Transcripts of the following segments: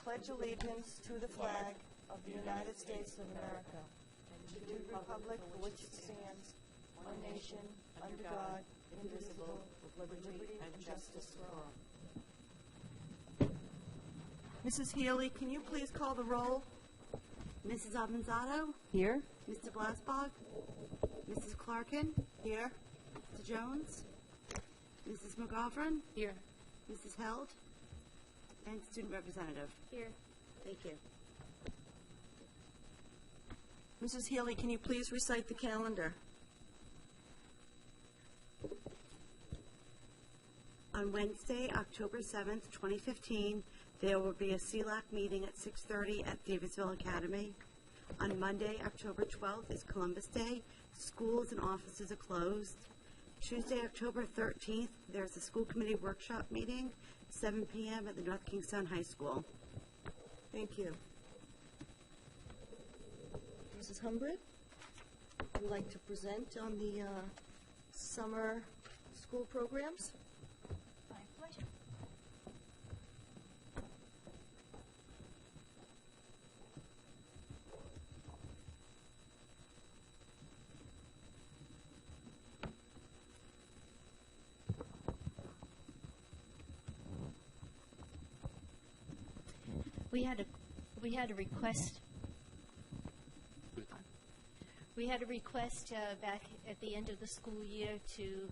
pledge allegiance to the flag of the United States of America and to the republic for which it stands, one nation, under God, indivisible, with liberty and justice for all. Mrs. Healy, can you please call the roll? Mrs. Avanzato? Here. Mr. Blasbach? Mrs. Clarkin? Here. Mr. Jones? Mrs. McGoffrin? Here. Mrs. Held? And student representative. Here. Thank you. Mrs. Healy, can you please recite the calendar? On Wednesday, October 7th, 2015, there will be a CLAC meeting at 6:30 at Davisville Academy. On Monday, October 12th, is Columbus Day. Schools and offices are closed. Tuesday, October 13th, there's a school committee workshop meeting, 7 p.m. at the North Kingstown High School. Thank you. Mrs. Humbred, would you like to present on the summer school programs? My pleasure. We had a request. We had a request back at the end of the school year to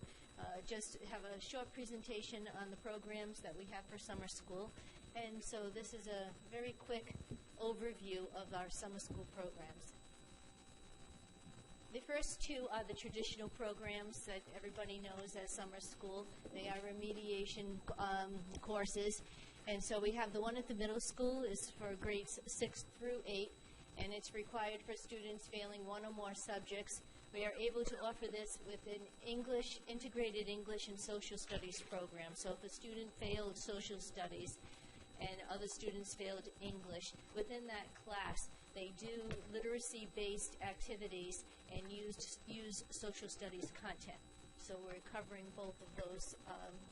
just have a short presentation on the programs that we have for summer school. And so this is a very quick overview of our summer school programs. The first two are the traditional programs that everybody knows as summer school. They are remediation courses. And so we have the one at the middle school is for grades 6 through 8, and it's required for students failing one or more subjects. We are able to offer this with an integrated English and social studies program. So if a student failed social studies and other students failed English, within that class they do literacy-based activities and use social studies content. So we're covering both of those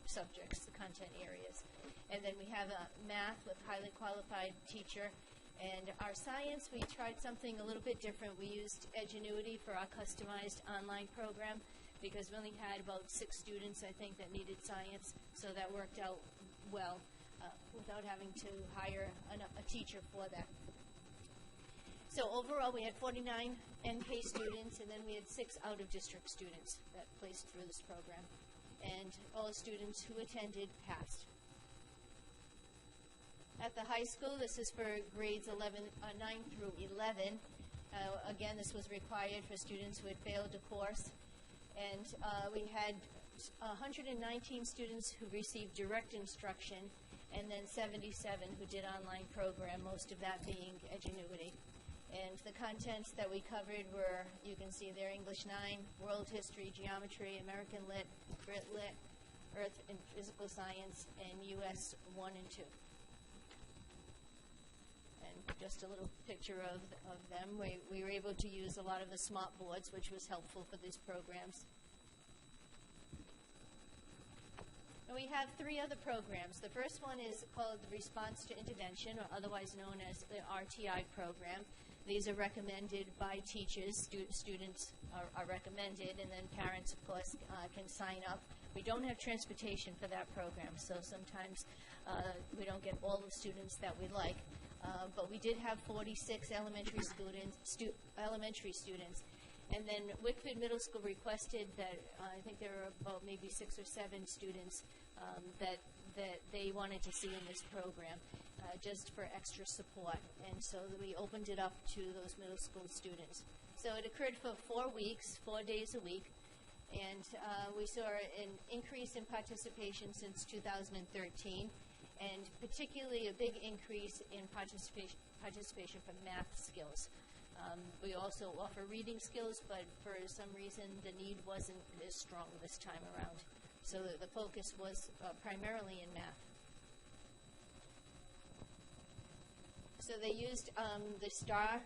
subjects, the content areas. And then we have a math with highly qualified teacher. And our science, we tried something a little bit different. We used Edgenuity for our customized online program because we only had about 6 students, I think, that needed science. So that worked out well without having to hire a teacher for that. So overall, we had 49 NK students, and then we had 6 out-of-district students that placed through this program. And all the students who attended passed. At the high school, this is for grades 9 through 11. Again, this was required for students who had failed a course. And we had 119 students who received direct instruction, and then 77 who did online program, most of that being Edgenuity. And the contents that we covered were, you can see there, English 9, World History, Geometry, American Lit, Brit Lit, Earth and Physical Science, and US 1 and 2. And just a little picture of them. We were able to use a lot of the smart boards, which was helpful for these programs. And we have 3 other programs. The first one is called the Response to Intervention, or otherwise known as the RTI program. These are recommended by teachers. Students are recommended, and then parents, of course, can sign up. We don't have transportation for that program, so sometimes we don't get all the students that we like. But we did have 46 elementary students. And then Wickford Middle School requested that I think there were about maybe 6 or 7 students that they wanted to see in this program just for extra support. And so we opened it up to those middle school students. So it occurred for 4 weeks, 4 days a week. And we saw an increase in participation since 2013, and particularly a big increase in participation for math skills. We also offer reading skills, but for some reason the need wasn't as strong this time around. So the focus was primarily in math. So they used the STAR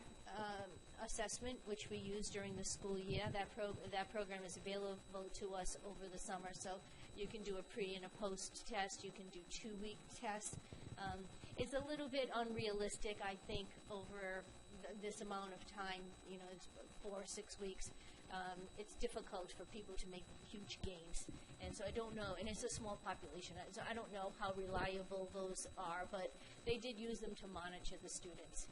assessment, which we use during the school year. That program is available to us over the summer. So you can do a pre and a post test. You can do 2-week tests. it's a little bit unrealistic, I think, over this amount of time. You know, it's 4 or 6 weeks. It's difficult for people to make huge gains. And so I don't know, and it's a small population, so I don't know how reliable those are, but they did use them to monitor the students.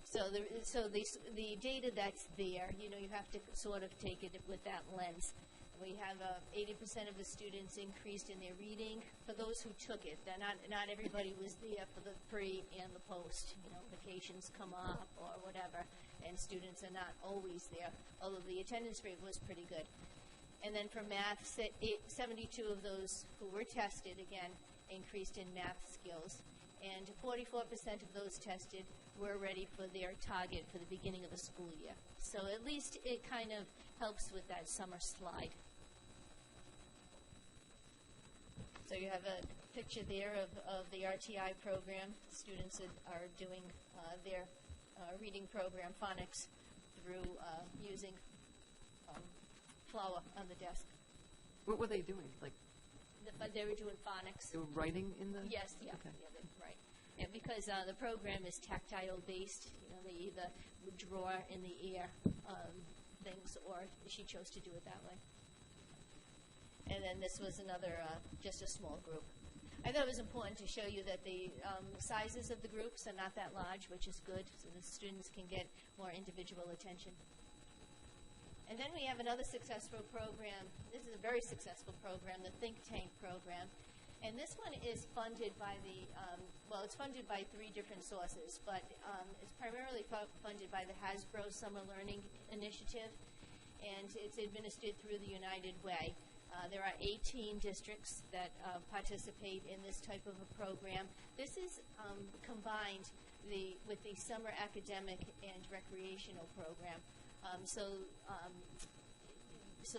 So the data that's there, you know, you have to sort of take it with that lens. We have 80% of the students increased in their reading. For those who took it, not everybody was there for the pre and the post. You know, vacations come up or whatever, and students are not always there, although the attendance rate was pretty good. And then for math, 72 of those who were tested, again, increased in math skills. And 44% of those tested were ready for their target for the beginning of the school year. So at least it kind of helps with that summer slide. So you have a picture there of the RTI program. Students are doing their reading program, phonics, through using flour on the desk. What were they doing? Like they were doing phonics. they were writing in the? Yes, yeah, Okay. yeah, right. And because the program is tactile based, you know, they either would draw in the air things, or she chose to do it that way. And then this was another, just a small group. I thought it was important to show you that the sizes of the groups are not that large, which is good, so the students can get more individual attention. And then we have another successful program. This is a very successful program, the Think Tank program. And this one is funded by the, it's funded by 3 different sources, but it's primarily funded by the Hasbro Summer Learning Initiative, and it's administered through the United Way. There are 18 districts that participate in this type of a program. This is combined with the summer academic and recreational program. So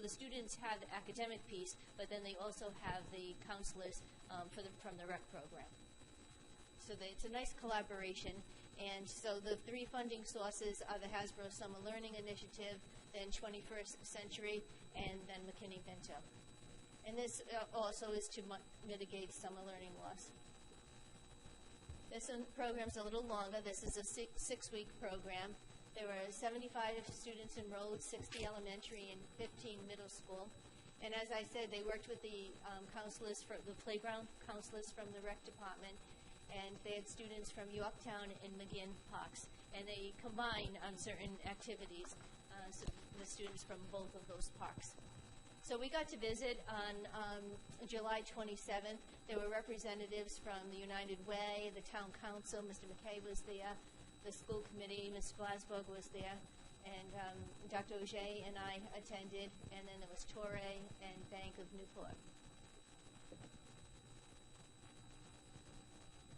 the students have the academic piece, but then they also have the counselors from the rec program. So it's a nice collaboration. And so the 3 funding sources are the Hasbro Summer Learning Initiative, then 21st Century, and then McKinney-Vento. And this also is to mitigate summer learning loss. This program's a little longer. This is a 6-week program. There were 75 students enrolled, 60 elementary and 15 middle school. And as I said, they worked with the counselors, the playground counselors from the rec department, and they had students from Yorktown and McGinn Parks. And they combine on certain activities, so the students from both of those parks. So we got to visit on July 27th. There were representatives from the United Way, the town council. Mr. McKay was there. The school committee, Ms. Glasberg was there. And Dr. Auger and I attended. And then there was Torrey and Bank of Newport.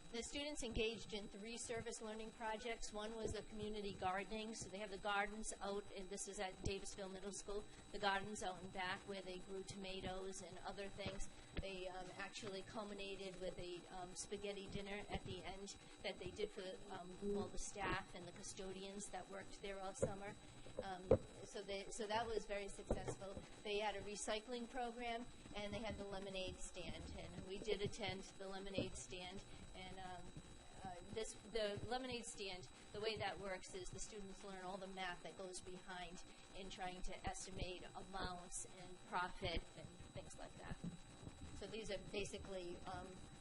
The students engaged in 3 service learning projects. One was the community gardening. So they have the gardens out, and this is at Davisville Middle School, the gardens out and back where they grew tomatoes and other things. They actually culminated with a spaghetti dinner at the end that they did for all the staff and the custodians that worked there all summer. So that was very successful. They had a recycling program, and they had the lemonade stand. And we did attend the lemonade stand. And the lemonade stand, the way that works is the students learn all the math that goes behind in trying to estimate allowance and profit and things like that. So these are basically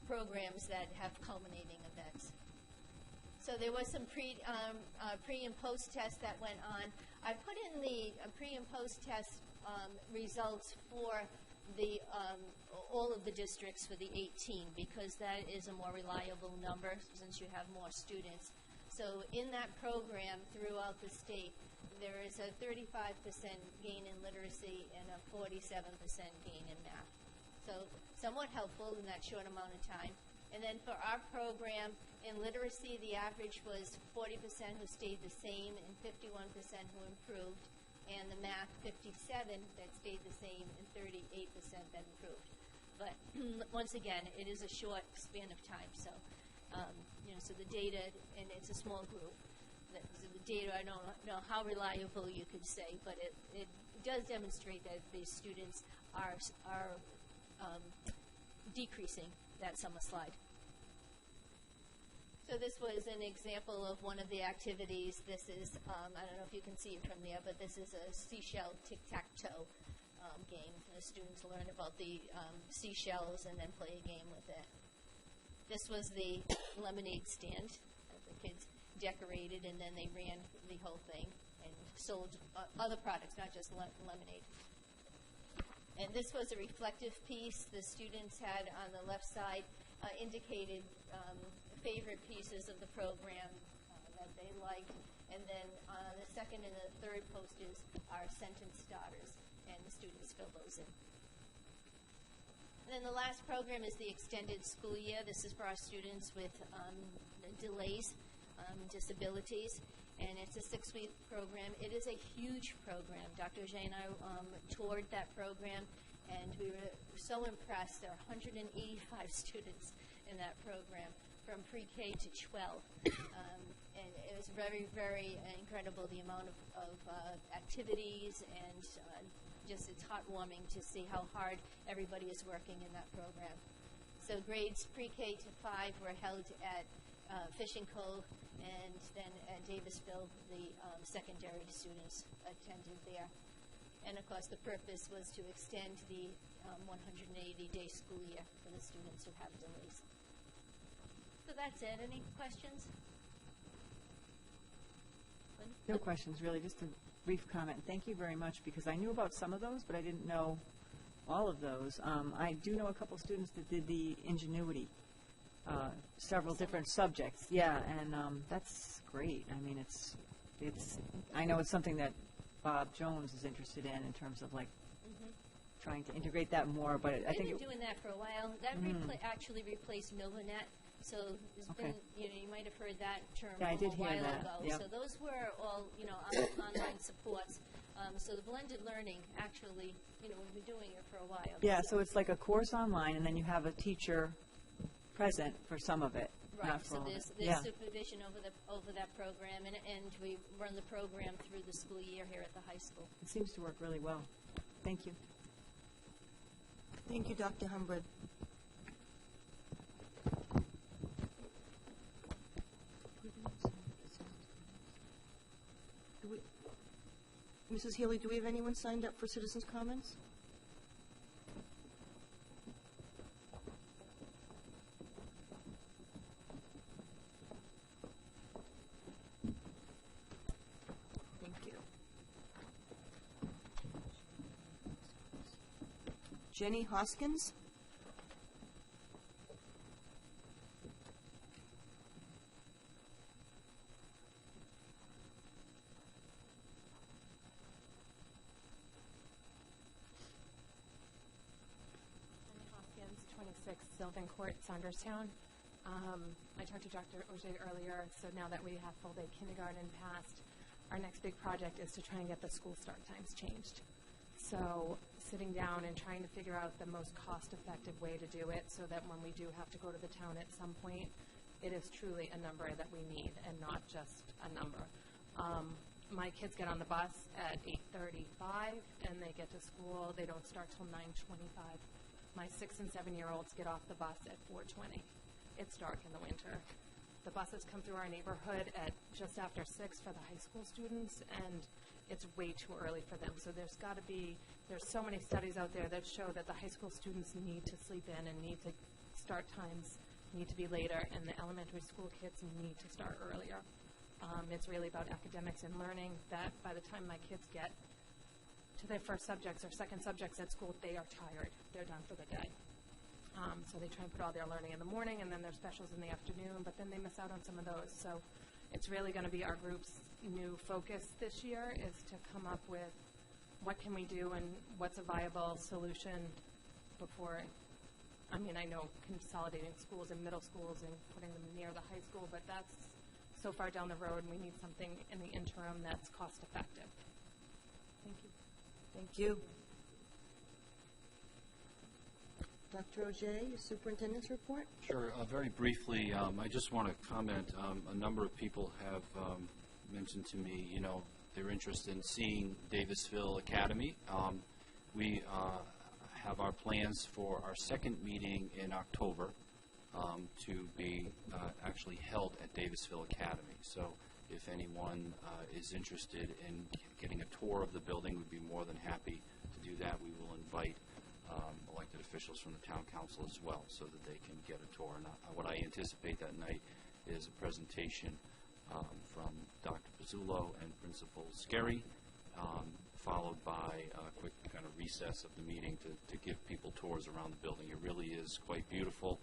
programs that have culminating events. So there was some pre and post tests that went on. I put in the pre and post test results for the all of the districts for the 18 because that is a more reliable number since you have more students. So in that program throughout the state, there is a 35% gain in literacy and a 47% gain in math. So somewhat helpful in that short amount of time. And then for our program, in literacy, the average was 40% who stayed the same and 51% who improved. And the math, 57 that stayed the same and 38% that improved. But once again, it is a short span of time. So, so the data, and it's a small group. So the data, I don't know how reliable you could say, but it does demonstrate that the students are decreasing that summer slide. So this was an example of one of the activities. This is, I don't know if you can see it from there, but this is a seashell tic-tac-toe game. The students learn about the seashells and then play a game with it. This was the lemonade stand that the kids decorated, and then they ran the whole thing and sold other products, not just lemonade. And this was a reflective piece. The students had on the left side indicated favorite pieces of the program that they liked, and then the second and the third posters are sentence starters, and the students fill those in. And then the last program is the extended school year. This is for our students with delays, disabilities, and it's a 6-week program. It is a huge program. Dr. Ajay and I toured that program, and we were so impressed. There are 185 students in that program, from pre-K to 12. And it was very, very incredible, the amount of activities, and just it's heartwarming to see how hard everybody is working in that program. So grades pre-K to 5 were held at Fishing Cove, and then at Davisville, the secondary students attended there. And of course, the purpose was to extend the 180-day school year for the students who have delays. So that's it. Any questions? Lynn? No questions, really, just a brief comment. Thank you very much, because I knew about some of those, but I didn't know all of those. I do know a couple students that did the Ingenuity, several different subjects. Yeah, and that's great. I mean, I know it's something that Bob Jones is interested in terms of, like, trying to integrate that more, but I think They've been doing that for a while. That actually replaced Milvanet. So there's been, you might have heard that term I did a hear while that. ago. Yep. So those were all, online supports. So the blended learning, actually, we've been doing it for a while. Yeah, so it's like a course online, and then you have a teacher present for some of it. Right, not for so all of there's it. Yeah. supervision over that program, and we run the program through the school year here at the high school. It seems to work really well. Thank you. Thank you, Dr. Humbred. Mrs. Healy, do we have anyone signed up for citizens' comments? Thank you. Jenny Hoskins? Hoskins, 26 Sylvan Court, Saunderstown. I talked to Dr. Ajay earlier, so now that we have full-day kindergarten passed, our next big project is to try and get the school start times changed. So sitting down and trying to figure out the most cost-effective way to do it so that when we do have to go to the town at some point, it is truly a number that we need and not just a number. My kids get on the bus at 8:35 and they get to school. They don't start till 9:25. My 6- and 7-year-olds get off the bus at 4:20. It's dark in the winter. The buses come through our neighborhood at just after 6 for the high school students, and it's way too early for them. So there's so many studies out there that show that the high school students need to sleep in and start times need to be later, and the elementary school kids need to start earlier. It's really about academics and learning that by the time my kids get to their first subjects or second subjects at school, they are tired. They're done for the day. So they try and put all their learning in the morning and then their specials in the afternoon, but then they miss out on some of those. So it's really going to be our group's new focus this year is to come up with what can we do and what's a viable solution before, I know consolidating schools and middle schools and putting them near the high school, but that's so far down the road, and we need something in the interim that's cost effective. Thank you. Thank you. Dr. Ajay, your superintendent's report? Sure. Very briefly, I just want to comment. A number of people have mentioned to me, their interest in seeing Davisville Academy. We have our plans for our second meeting in October, to be actually held at Davisville Academy. So if anyone is interested in getting a tour of the building, we'd be more than happy to do that. We will invite elected officials from the town council as well so that they can get a tour. And what I anticipate that night is a presentation from Dr. Pizzullo and Principal Skerry, followed by a quick kind of recess of the meeting to give people tours around the building. It really is quite beautiful.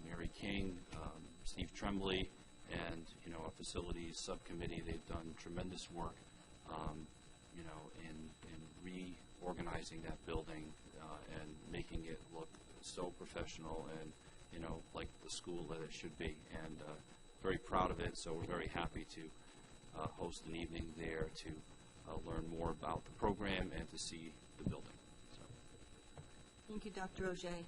Mary King, Steve Tremblay, and our facilities subcommittee, they've done tremendous work, in reorganizing that building and making it look so professional and like the school that it should be. And very proud of it. So we're very happy to host an evening there to learn more about the program and to see the building. So. Thank you, Dr. Auger.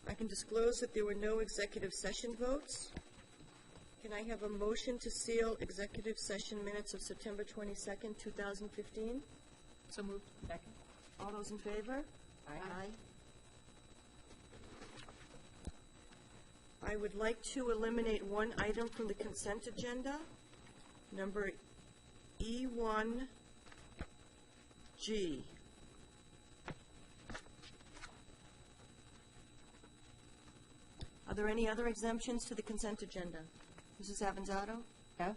I can disclose that there were no executive session votes. Can I have a motion to seal executive session minutes of September 22nd, 2015? So moved. Second? All those in favor? Aye. I would like to eliminate one item from the consent agenda, number E1G. Are there any other exemptions to the consent agenda? Mrs. Avanzato? F?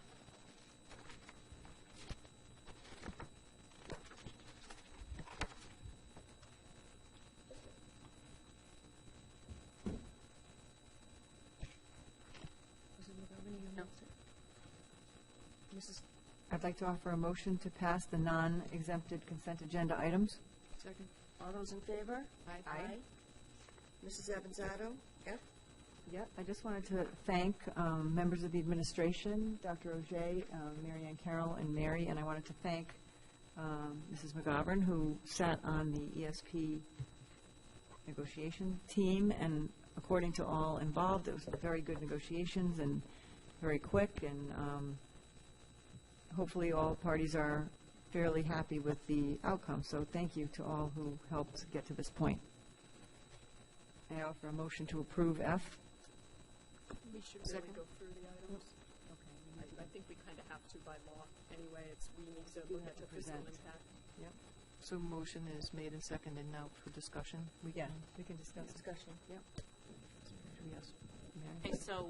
Mrs. I'd like to offer a motion to pass the non-exempted consent agenda items. Second. All those in favor? Aye. Mrs. Avanzato? F? Yep, I just wanted to thank members of the administration, Dr. Auger, Mary Ann Carroll, and Mary, and I wanted to thank Mrs. McGovern, who sat on the ESP negotiation team, and according to all involved, it was very good negotiations and very quick, and hopefully all parties are fairly happy with the outcome. So thank you to all who helped get to this point. I offer a motion to approve F. We should really go through the items. I think we kind of have to by law. Anyway, we need to look at the fiscal present. impact. Yep. So motion is made and seconded now for discussion. We can discuss. Discussion. Yep. Yes. Mary? Okay, so,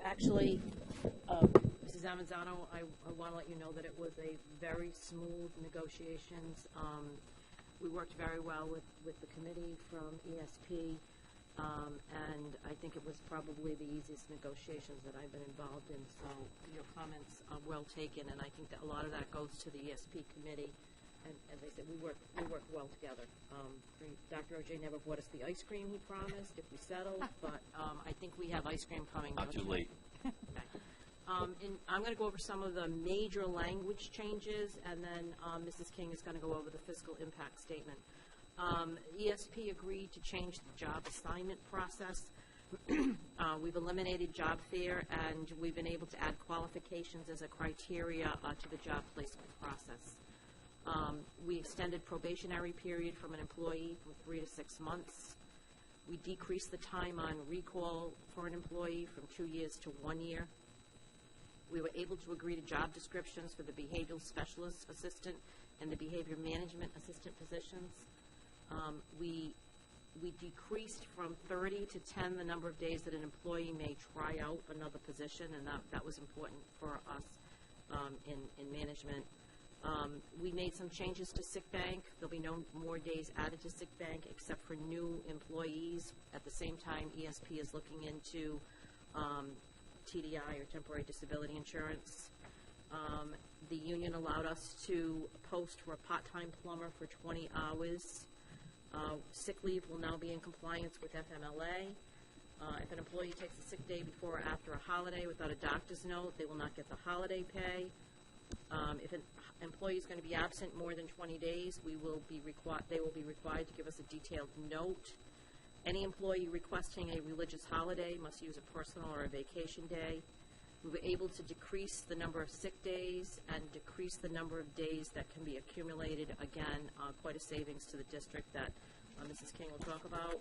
actually, Mrs. Avanzato, I want to let you know that it was a very smooth negotiations. We worked very well with the committee from ESP, and I think it was probably the easiest negotiations that I've been involved in. So your comments are well taken, and I think that a lot of that goes to the ESP committee. And as I said, we work well together. Dr. Auger never bought us the ice cream he promised if we settled, but I think we have ice cream coming. Not too late. Okay. And I'm going to go over some of the major language changes, and then Mrs. King is going to go over the fiscal impact statement. ESP agreed to change the job assignment process. We've eliminated job fair, and we've been able to add qualifications as a criteria to the job placement process. We extended probationary period from an employee from 3 to 6 months. We decreased the time on recall for an employee from 2 years to 1 year. We were able to agree to job descriptions for the behavioral specialist assistant and the behavior management assistant positions. We decreased from 30 to 10 the number of days that an employee may try out another position, and that was important for us in management. We made some changes to sick bank. There'll be no more days added to sick bank except for new employees. At the same time, ESP is looking into TDI, or temporary disability insurance. The union allowed us to post for a part-time plumber for 20 hours. Sick leave will now be in compliance with FMLA. If an employee takes a sick day before or after a holiday without a doctor's note, they will not get the holiday pay. If an employee is going to be absent more than 20 days, they will be required to give us a detailed note. Any employee requesting a religious holiday must use a personal or a vacation day. We were able to decrease the number of sick days and decrease the number of days that can be accumulated. Again, quite a savings to the district that Mrs. King will talk about.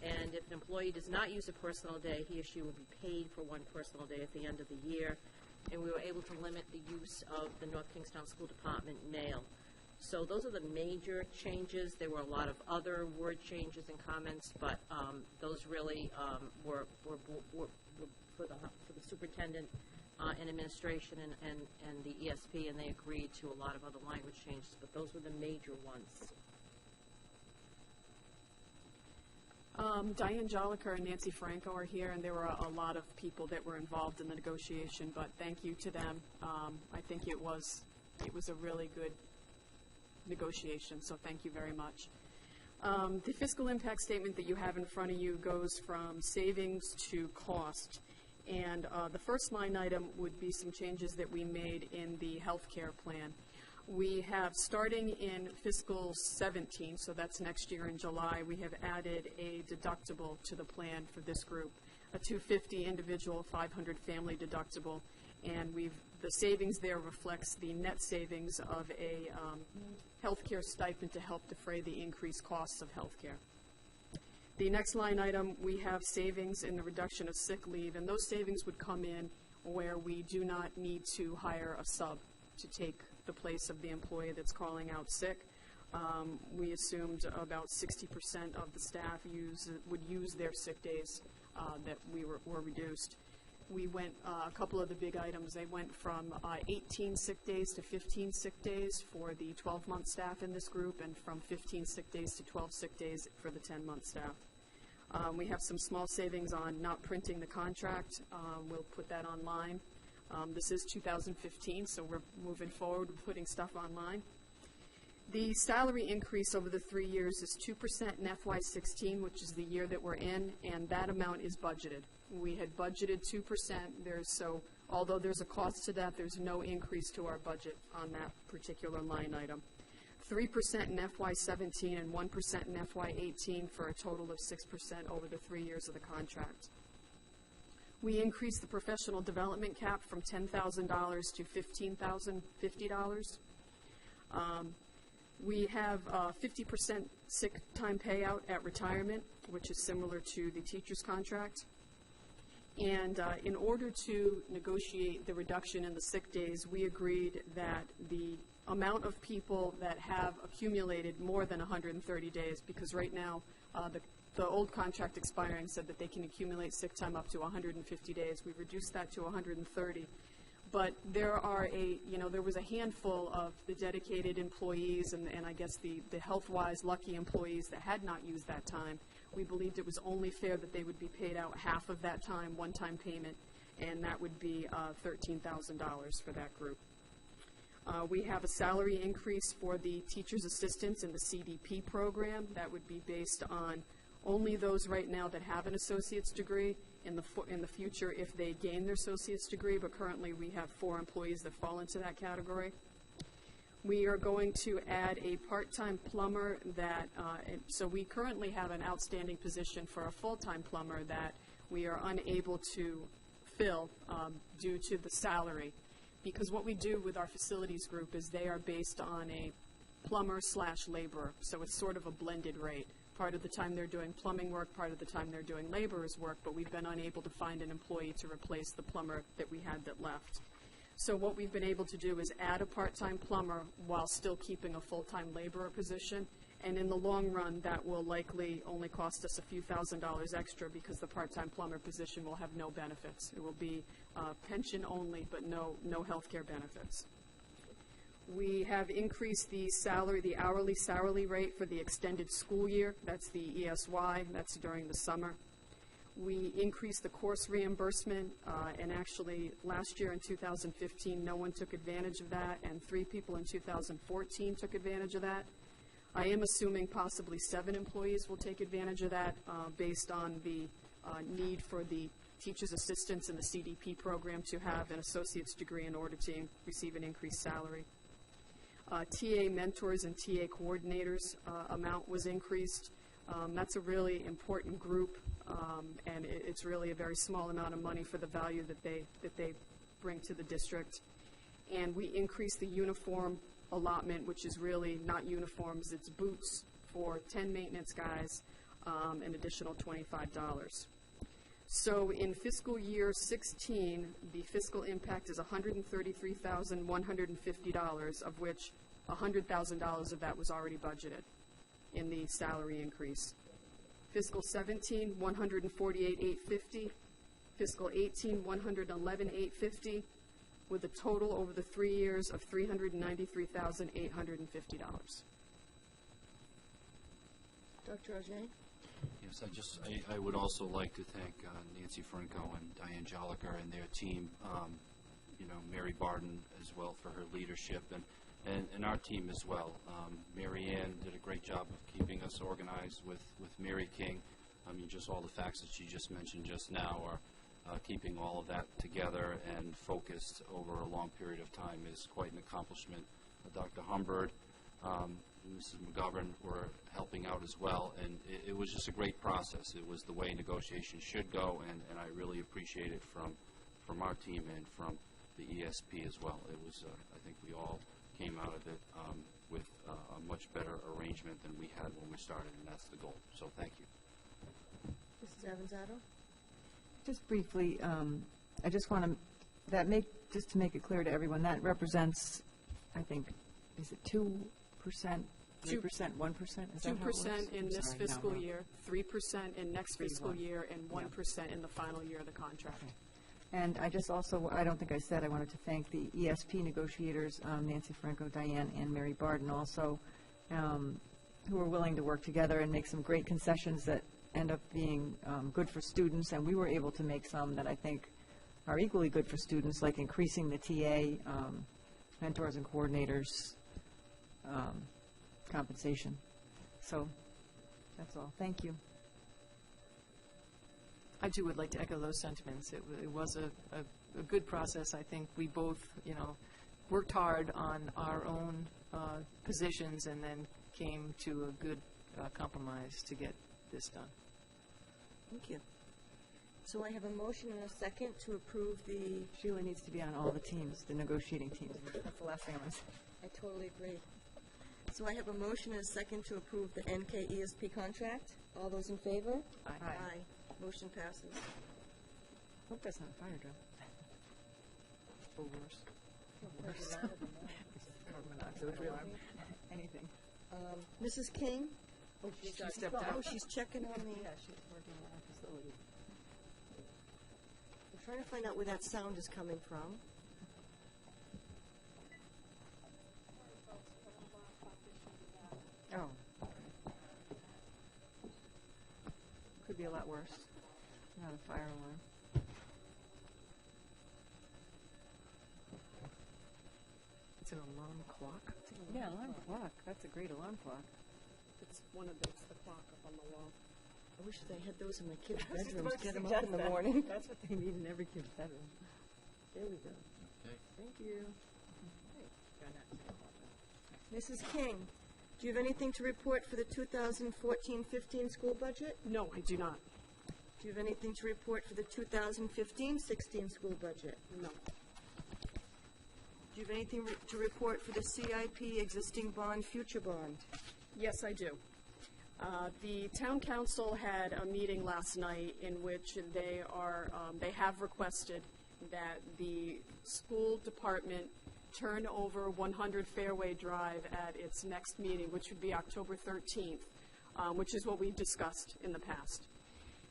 And if an employee does not use a personal day, he or she will be paid for one personal day at the end of the year. And we were able to limit the use of the North Kingstown School Department mail. So those are the major changes. There were a lot of other word changes and comments, but those really were for the superintendent and administration and the ESP, and they agreed to a lot of other language changes, but those were the major ones. Diane Joliker and Nancy Franco are here, and there were a lot of people that were involved in the negotiation, but thank you to them. I think it was a really good negotiation, so thank you very much. The fiscal impact statement that you have in front of you goes from savings to cost, and the first line item would be some changes that we made in the healthcare plan. We have, starting in fiscal 17, so that's next year in July, we have added a deductible to the plan for this group, a $250 individual, $500 family deductible, and the savings there reflects the net savings of a healthcare stipend to help defray the increased costs of healthcare. The next line item, we have savings in the reduction of sick leave, and those savings would come in where we do not need to hire a sub to take the place of the employee that's calling out sick. We assumed about 60% of the staff would use their sick days that were reduced. We went, a couple of the big items, they went from 18 sick days to 15 sick days for the 12-month staff in this group, and from 15 sick days to 12 sick days for the 10-month staff. We have some small savings on not printing the contract. We'll put that online. This is 2015, so we're moving forward with putting stuff online. The salary increase over the 3 years is 2% in FY16, which is the year that we're in, and that amount is budgeted. We had budgeted 2%, so although there's a cost to that, there's no increase to our budget on that particular line item. 3% in FY17 and 1% in FY18 for a total of 6% over the 3 years of the contract. We increased the professional development cap from $10,000 to $15,050. We have 50% sick time payout at retirement, which is similar to the teacher's contract. And in order to negotiate the reduction in the sick days, we agreed that the amount of people that have accumulated more than 130 days, because right now the old contract expiring said that they can accumulate sick time up to 150 days. We reduced that to 130. But there was a handful of the dedicated employees and I guess the health-wise lucky employees that had not used that time. We believed it was only fair that they would be paid out half of that time, one-time payment, and that would be $13,000 for that group. We have a salary increase for the teacher's assistants in the CDP program. That would be based on only those right now that have an associate's degree. In the future, if they gain their associate's degree, but currently we have 4 employees that fall into that category. We are going to add a part-time plumber so we currently have an outstanding position for a full-time plumber that we are unable to fill due to the salary. Because what we do with our facilities group is they are based on a plumber/laborer, so it's sort of a blended rate. Part of the time they're doing plumbing work, part of the time they're doing laborer's work, but we've been unable to find an employee to replace the plumber that we had that left. So what we've been able to do is add a part-time plumber while still keeping a full-time laborer position, and in the long run, that will likely only cost us a few $1,000s extra because the part-time plumber position will have no benefits. It will be pension only, but no health care benefits. We have increased the hourly salary rate for the extended school year. That's the ESY. That's during the summer. We increased the course reimbursement, and actually last year in 2015, no one took advantage of that, and 3 people in 2014 took advantage of that. I am assuming possibly 7 employees will take advantage of that based on the need for the teachers' assistants in the CDP program to have an associate's degree in order to receive an increased salary. TA mentors and TA coordinators amount was increased. That's a really important group, and it's really a very small amount of money for the value that they bring to the district. And we increased the uniform allotment, which is really not uniforms, it's boots for 10 maintenance guys, an additional $25. So in fiscal year 16, the fiscal impact is $133,150, of which $100,000 of that was already budgeted in the salary increase. Fiscal 17, $148,850. Fiscal 18, $111,850, with a total over the 3 years of $393,850. Dr. Ogier? Yes, I would also like to thank Nancy Franco and Diane Joliker and their team, Mary Barton as well for her leadership, and our team as well. Mary Ann did a great job of keeping us organized with Mary King. I mean, just all the facts that she just mentioned just now are keeping all of that together and focused over a long period of time is quite an accomplishment. Dr. Humbird, Mrs. McGovern were helping out as well, and it was just a great process. It was the way negotiations should go, and I really appreciate it from our team and from the ESP as well. It was, I think we all came out of it with a much better arrangement than we had when we started, and that's the goal. So thank you. Mrs. Avanzato? Just briefly, I just want to, just to make it clear to everyone, that represents, I think, is it 2%, 3%, 1%? Is that how it works? 2% in this Sorry, fiscal no. year, 3% in next fiscal 3-1. year, and 1% in the final year of the contract. Okay. And I just also, I don't think I said, I wanted to thank the ESP negotiators, Nancy Franco, Diane, and Mary Barton also, who are willing to work together and make some great concessions that end up being good for students. And we were able to make some that I think are equally good for students, like increasing the TA, mentors and coordinators compensation. So that's all. Thank you. I too would like to echo those sentiments. It was a good process. I think we both, worked hard on our own positions and then came to a good compromise to get this done. Thank you. So I have a motion and a second to approve the... Sheila needs to be on all the teams, the negotiating teams. That's the last thing I want to say. I totally agree. So I have a motion and a second to approve the NKESP contract. All those in favor? Aye. Aye. Motion passes. Hope that's not a fire drill. Or worse. Carbon monoxide. Anything. Mrs. King? Oh, she stepped out. Oh, she's checking on the... Yeah, she's working on our facility. I'm trying to find out where that sound is coming from. Oh. Could be a lot worse. Not a fire alarm. It's an alarm clock. Yeah, alarm clock. That's a great alarm clock. It's the clock up on the wall. I wish they had those in my kids' bedrooms. Get them up in the morning. That's what they need in every kid's bedroom. There we go. Okay. Thank you. Mrs. King, do you have anything to report for the 2014-15 school budget? No, I do not. Do you have anything to report for the 2015-16 school budget? No. Do you have anything to report for the CIP existing bond, future bond? Yes, I do. The town council had a meeting last night in which they have requested that the school department turn over 100 Fairway Drive at its next meeting, which would be October 13th, which is what we've discussed in the past.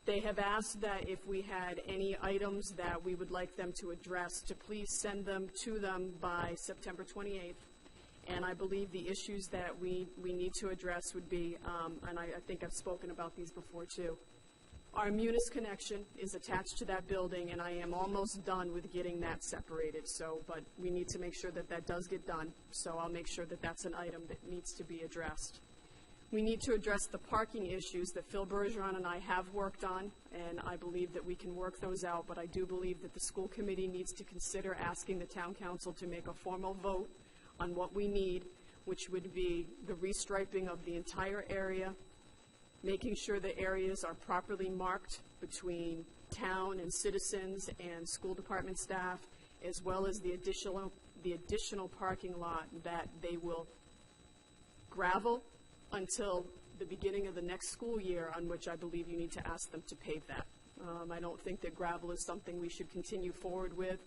They have asked that if we had any items that we would like them to address, to please send them to them by September 28th. And I believe the issues that we need to address would be, and I think I've spoken about these before too, our Munis connection is attached to that building, and I am almost done with getting that separated. So, but we need to make sure that that does get done. So I'll make sure that that's an item that needs to be addressed. We need to address the parking issues that Phil Bergeron and I have worked on, and I believe that we can work those out, but I do believe that the school committee needs to consider asking the town council to make a formal vote on what we need, which would be the restriping of the entire area, making sure the areas are properly marked between town and citizens and school department staff, as well as the additional parking lot that they will gravel until the beginning of the next school year, on which I believe you need to ask them to pave that. I don't think that gravel is something we should continue forward with,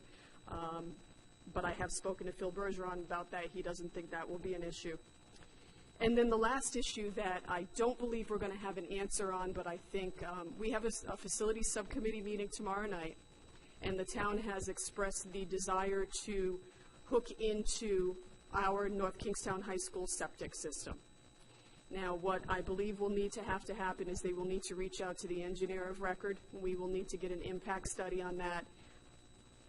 but I have spoken to Phil Bergeron about that. He doesn't think that will be an issue. And then the last issue that I don't believe we're going to have an answer on, but I think we have a facilities subcommittee meeting tomorrow night, and the town has expressed the desire to hook into our North Kingstown High School septic system. Now, what I believe will need to happen is they will need to reach out to the engineer of record. We will need to get an impact study on that.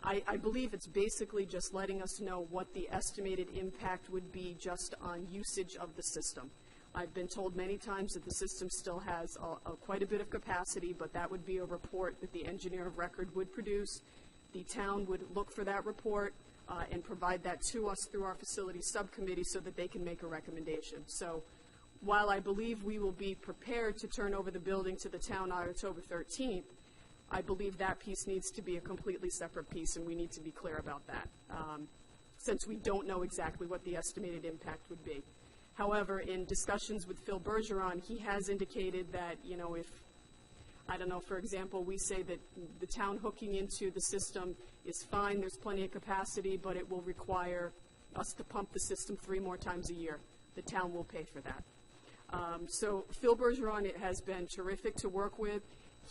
I believe it's basically just letting us know what the estimated impact would be just on usage of the system. I've been told many times that the system still has quite a bit of capacity, but that would be a report that the engineer of record would produce. The town would look for that report and provide that to us through our facilities subcommittee so that they can make a recommendation. So while I believe we will be prepared to turn over the building to the town on October 13th, I believe that piece needs to be a completely separate piece, and we need to be clear about that, since we don't know exactly what the estimated impact would be. However, in discussions with Phil Bergeron, he has indicated that, you know, if, I don't know, for example, we say that the town hooking into the system is fine, there's plenty of capacity, but it will require us to pump the system 3 more times a year. The town will pay for that. So Phil Bergeron, it has been terrific to work with.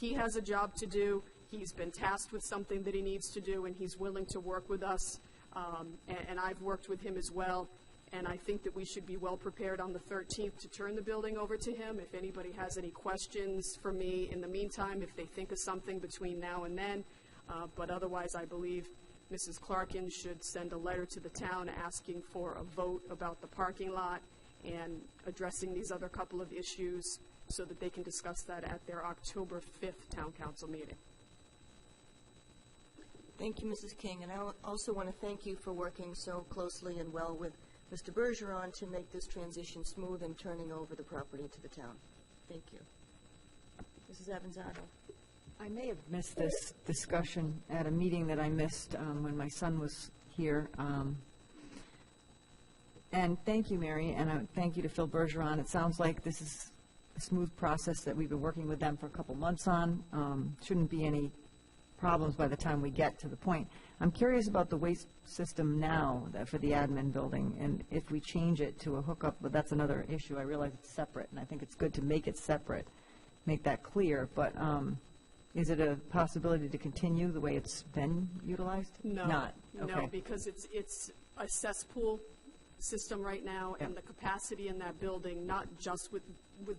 He has a job to do. He's been tasked with something that he needs to do, and he's willing to work with us. And I've worked with him as well. And I think that we should be well prepared on the 13th to turn the building over to him. If anybody has any questions for me in the meantime, if they think of something between now and then. But otherwise, I believe Mrs. Clarkin should send a letter to the town asking for a vote about the parking lot and addressing these other couple of issues so that they can discuss that at their October 5th town council meeting. Thank you, Mrs. King, and I also want to thank you for working so closely and well with Mr. Bergeron to make this transition smooth and turning over the property to the town. Thank you. Mrs. Avanzado. I may have missed this discussion at a meeting that I missed when my son was here. And thank you, Mary, and thank you to Phil Bergeron. It sounds like this is a smooth process that we've been working with them for a couple months on. Shouldn't be any problems by the time we get to the point. I'm curious about the waste system now for the admin building, and if we change it to a hookup, but that's another issue. I realize it's separate, and I think it's good to make it separate, make that clear, but is it a possibility to continue the way it's been utilized? No. Not? Okay. No, because it's a cesspool system right now, and the capacity in that building, not just with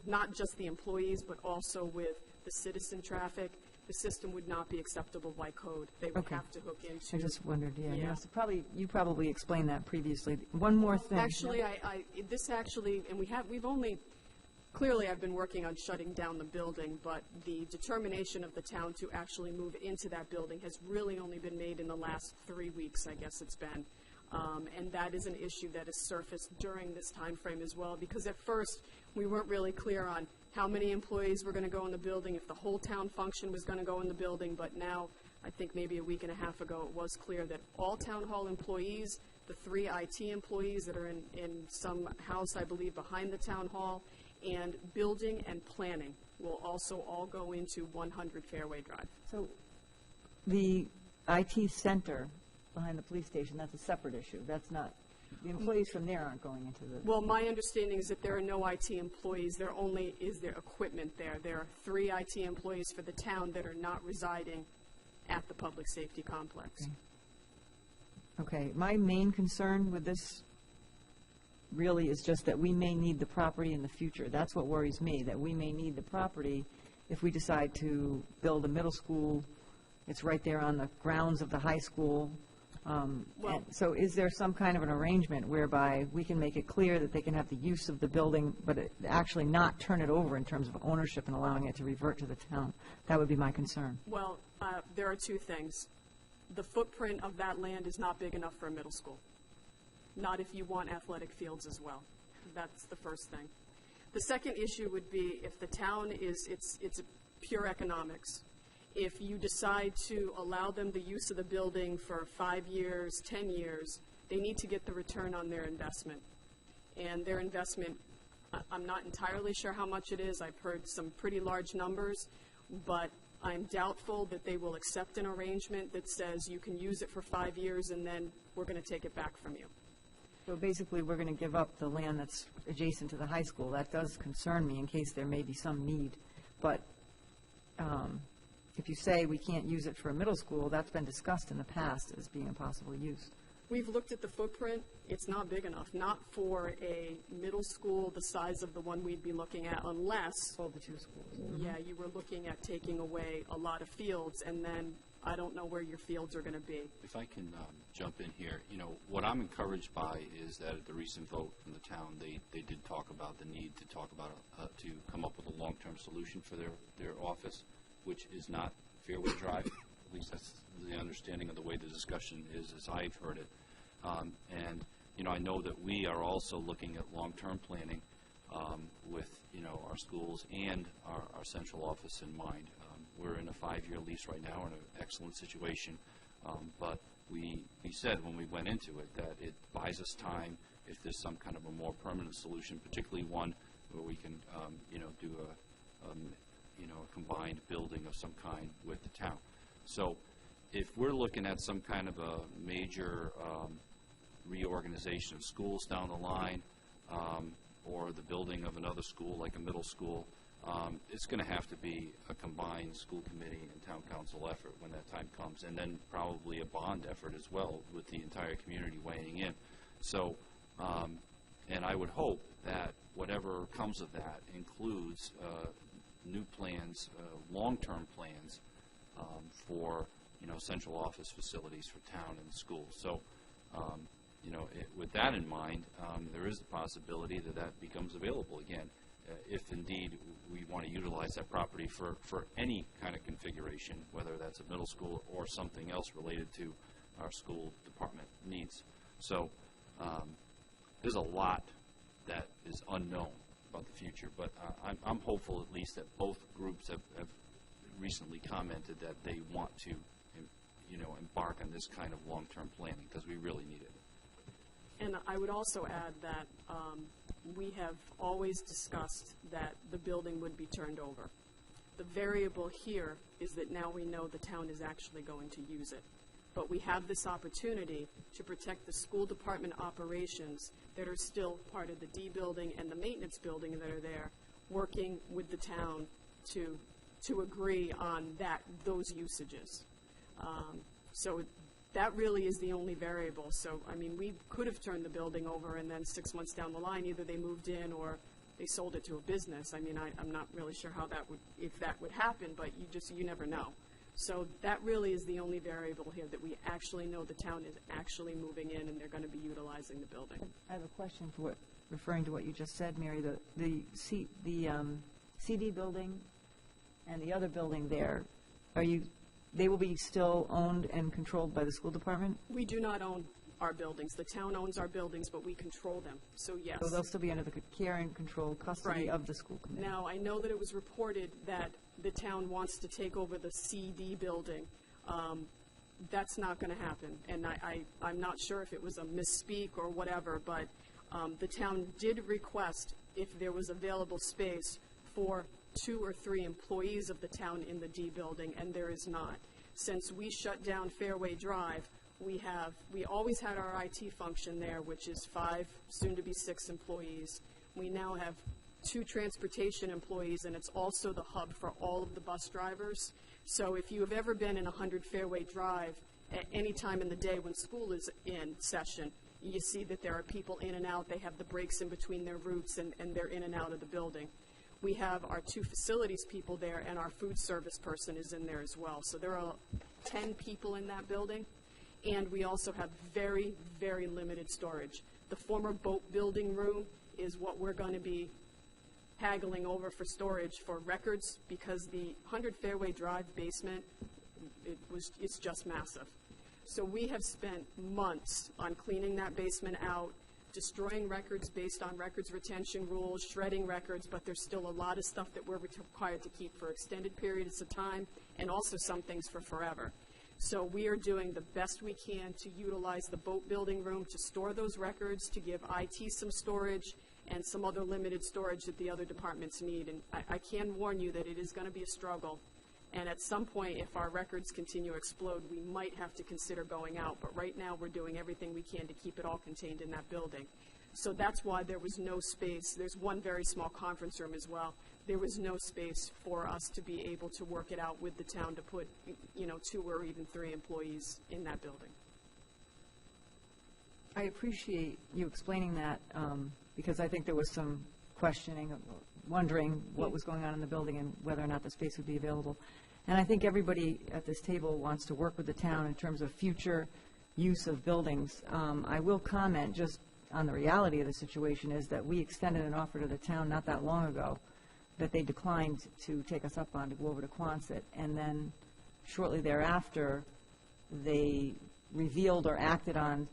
not just the employees, but also with the citizen traffic, the system would not be acceptable by code. They would have to hook into. I just wondered, yeah. So you probably explained that previously. One more thing. Actually, we've only, clearly I've been working on shutting down the building, but the determination of the town to actually move into that building has really only been made in the last 3 weeks, I guess it's been. And that is an issue that has surfaced during this time frame as well, because at first we weren't really clear on how many employees were going to go in the building, if the whole town function was going to go in the building, but now, I think maybe a week and a half ago, it was clear that all town hall employees, the 3 IT employees that are in some house, I believe, behind the town hall, and building and planning will also all go into 100 Fairway Drive. So the IT center behind the police station, that's a separate issue. That's not, the employees from there aren't going into the... Well, my understanding is that there are no IT employees. There only is their equipment there. There are 3 IT employees for the town that are not residing at the public safety complex. Okay. My main concern with this really is just that we may need the property in the future. That's what worries me, that we may need the property if we decide to build a middle school. It's right there on the grounds of the high school. So is there some kind of an arrangement whereby we can make it clear that they can have the use of the building, but actually not turn it over in terms of ownership and allowing it to revert to the town? That would be my concern. Well, there are 2 things. The footprint of that land is not big enough for a middle school. Not if you want athletic fields as well. That's the first thing. The second issue would be if the town it's pure economics. If you decide to allow them the use of the building for 5 years, 10 years, they need to get the return on their investment. And their investment, I'm not entirely sure how much it is. I've heard some pretty large numbers, but I'm doubtful that they will accept an arrangement that says you can use it for 5 years and then we're going to take it back from you. So basically, we're going to give up the land that's adjacent to the high school. That does concern me in case there may be some need. But if you say we can't use it for a middle school, that's been discussed in the past as being a possible use. We've looked at the footprint. It's not big enough, not for a middle school the size of the one we'd be looking at unless, All the two schools. yeah, you were looking at taking away a lot of fields, and then I don't know where your fields are going to be. If I can jump in here, what I'm encouraged by is that at the recent vote from the town, they did talk about the need to talk about to come up with a long-term solution for their office, which is not Fairway Drive. At least that's the understanding of the way the discussion is, as I've heard it. And I know that we are also looking at long-term planning with our schools and our central office in mind. We're in a 5-year lease right now. We're in an excellent situation. But we said when we went into it that it buys us time if there's some kind of a more permanent solution, particularly one where we can, do a combined building of some kind with the town. So if we're looking at some kind of a major reorganization of schools down the line, or the building of another school like a middle school, it's going to have to be a combined school committee and town council effort when that time comes, and then probably a bond effort as well with the entire community weighing in. So, and I would hope that whatever comes of that includes new plans, long-term plans for central office facilities for town and schools. So, with that in mind, there is the possibility that that becomes available again, if indeed we want to utilize that property for any kind of configuration, whether that's a middle school or something else related to our school department needs. So there's a lot that is unknown about the future, but I'm hopeful at least that both groups have recently commented that they want to embark on this kind of long-term planning because we really need it. And I would also add that we have always discussed that the building would be turned over. The variable here is that now we know the town is actually going to use it. But we have this opportunity to protect the school department operations that are still part of the D building and the maintenance building that are there, working with the town to agree on those usages. So that really is the only variable. So, I mean, we could have turned the building over and then 6 months down the line, either they moved in or they sold it to a business. I mean, I'm not really sure how if that would happen, but you never know. So that really is the only variable here, that we actually know the town is actually moving in and they're going to be utilizing the building. I have a question referring to what you just said, Mary. The CD building and the other building there, they will be still owned and controlled by the school department? We do not own our buildings. The town owns our buildings, but we control them. So, yes. So they'll still be under the care and control custody Right. of the school committee? Now, I know that it was reported that the town wants to take over the CD building. That's not going to happen. And I'm not sure if it was a misspeak or whatever, but the town did request if there was available space for 2 or 3 employees of the town in the D building, and there is not. Since we shut down Fairway Drive, we always had our IT function there, which is 5, soon to be 6 employees. We now have 2 transportation employees, and it's also the hub for all of the bus drivers. So if you have ever been in 100 Fairway Drive at any time in the day when school is in session, you see that there are people in and out. They have the breaks in between their routes, and they're in and out of the building. We have our 2 facilities people there, and our food service person is in there as well. So there are 10 people in that building, and we also have very, very limited storage. The former boat building room is what we're going to be haggling over for storage for records, because the 100 Fairway Drive basement, it's just massive. So we have spent months on cleaning that basement out, destroying records based on records retention rules, shredding records, but there's still a lot of stuff that we're required to keep for extended periods of time, and also some things for forever. So we are doing the best we can to utilize the boat building room to store those records, to give IT some storage, and some other limited storage that the other departments need. And I can warn you that it is going to be a struggle. And at some point, if our records continue to explode, we might have to consider going out. But right now, we're doing everything we can to keep it all contained in that building. So that's why there was no space. There's one very small conference room as well. There was no space for us to be able to work it out with the town to put, 2 or even 3 employees in that building. I appreciate you explaining that, because I think there was some questioning, wondering what was going on in the building and whether or not the space would be available. And I think everybody at this table wants to work with the town in terms of future use of buildings. I will comment just on the reality of the situation is that we extended an offer to the town not that long ago that they declined to take us up on to go over to Quonset. And then shortly thereafter, they revealed or acted on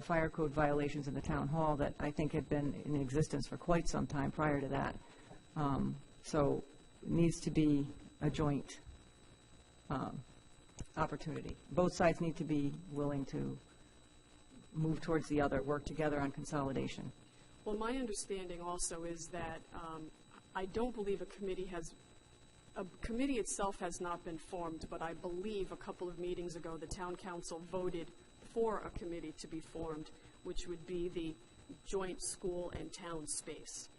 fire code violations in the town hall that I think had been in existence for quite some time prior to that. So it needs to be a joint opportunity. Both sides need to be willing to move towards the other, work together on consolidation. Well, my understanding also is that I don't believe a committee itself has not been formed, but I believe a couple of meetings ago the town council voted for a committee to be formed, which would be the joint school and town space.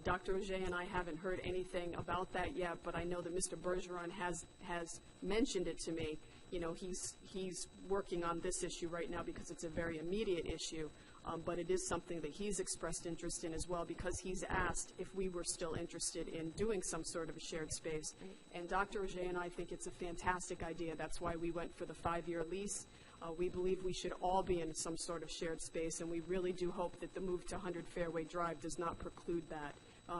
Dr. Auger and I haven't heard anything about that yet, but I know that Mr. Bergeron has mentioned it to me. He's working on this issue right now because it's a very immediate issue, but it is something that he's expressed interest in as well because he's asked if we were still interested in doing some sort of a shared space. And Dr. Auger and I think it's a fantastic idea. That's why we went for the 5-year lease. We believe we should all be in some sort of shared space, and we really do hope that the move to 100 Fairway Drive does not preclude that,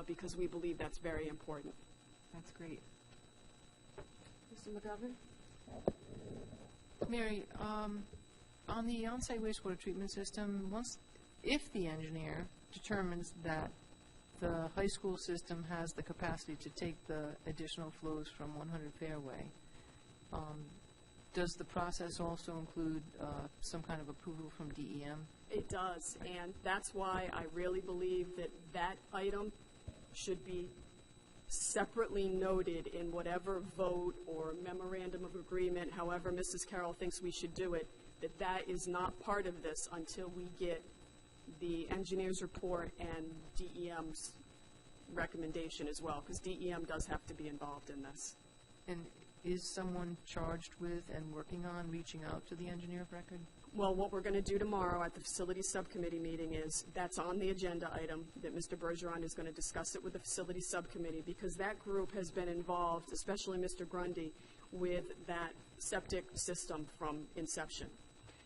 because we believe that's very important. That's great. Mr. McGovern? Mary, on the on-site wastewater treatment system, if the engineer determines that the high school system has the capacity to take the additional flows from 100 Fairway, does the process also include some kind of approval from DEM? It does, and that's why I really believe that that item should be separately noted in whatever vote or memorandum of agreement, however Mrs. Carroll thinks we should do it, that is not part of this until we get the engineer's report and DEM's recommendation as well, because DEM does have to be involved in this. And is someone charged with and working on reaching out to the engineer of record? Well, what we're going to do tomorrow at the facilities subcommittee meeting is, that's on the agenda item, that Mr. Bergeron is going to discuss it with the facilities subcommittee, because that group has been involved, especially Mr. Grundy, with that septic system from inception.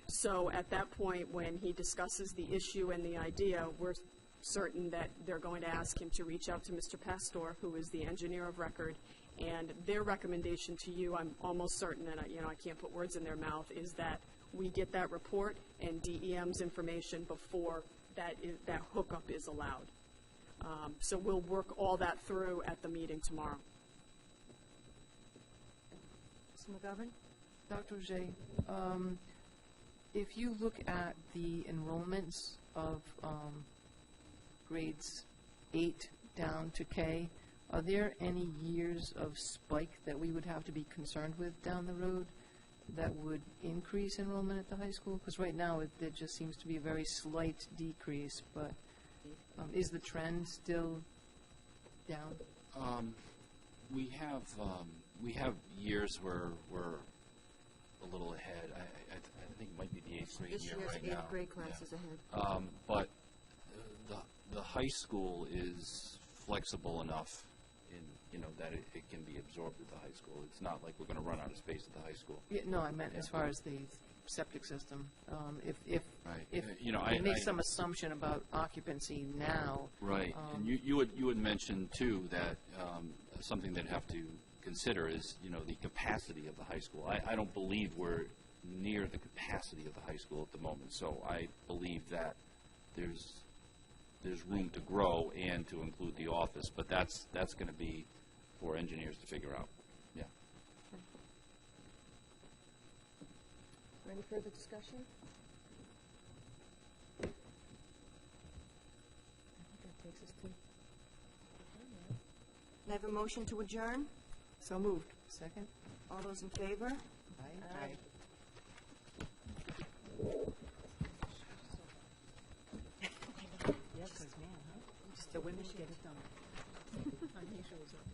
So at that point, when he discusses the issue and the idea, we're certain that they're going to ask him to reach out to Mr. Pastor, who is the engineer of record, and their recommendation to you, I'm almost certain, and I can't put words in their mouth, is that we get that report and DEM's information before that hookup is allowed. So we'll work all that through at the meeting tomorrow. Mr. McGovern? Dr. Auger, if you look at the enrollments of grades 8 down to K, are there any years of spike that we would have to be concerned with down the road that would increase enrollment at the high school? Because right now there just seems to be a very slight decrease, but is the trend still down? We have years where we're a little ahead. I think it might be the 8th grade year right now. This year's 8th grade class is ahead. But the high school is flexible enough that it can be absorbed at the high school. It's not like we're going to run out of space at the high school. Yeah, no, I meant as far as the septic system. If right. you make some assumption about occupancy now. Right. And you had mentioned, too, that something they'd have to consider is, the capacity of the high school. I don't believe we're near the capacity of the high school at the moment. So I believe that there's there's room to grow and to include the office, but that's going to be for engineers to figure out. Yeah. Any further discussion? I think that takes us to... Can I have a motion to adjourn? So moved. Second? All those in favor? Aye. Yeah, because, man, huh? The women get it done. He shows up.